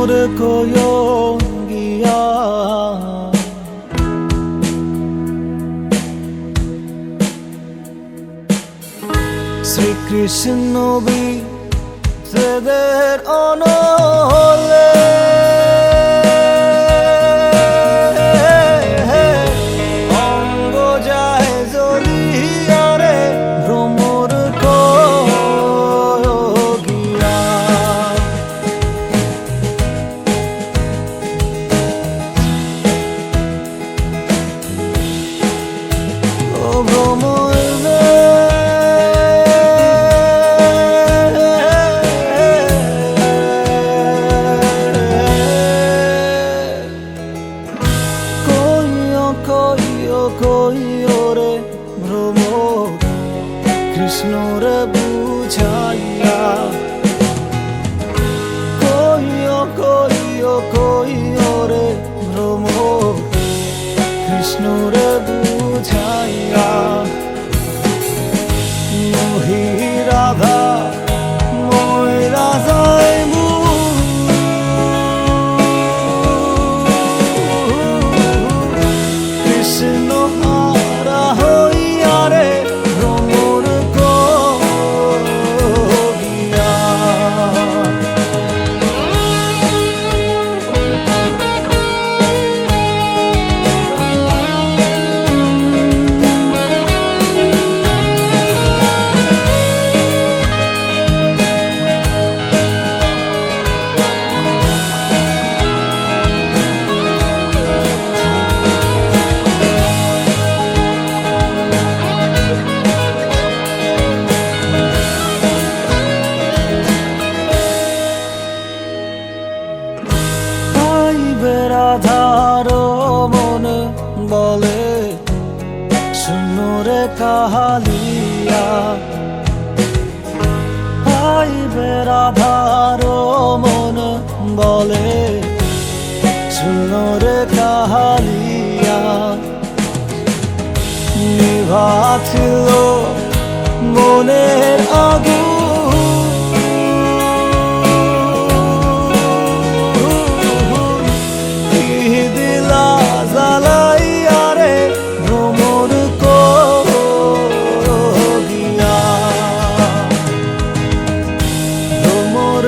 ভ্রমর কয় গিয়া শ্রীকৃষ্ণ বিচ্ছেদের অনলে অঙ্গ যায় জ্বলিয়া রে ভ্রমর কয় গিয়া ও ভ্রমর কইও রে ভ্রমর কৃষ্ণ রে বুঝাইয়া কইও রে ভ্রমর কৃষ্ণ রে বুঝাইয়া মোহি রাধা মই রাজায় কৃষ্ণ হারা হইয়া রে ভ্রমর কহিয়া রাধার মনে বলে শুনো রে কাহালিয়া আইবে রাধার মনে বলে শুনো রে কাহালিয়া নিভাছিল মনের আগুন ভ্রমর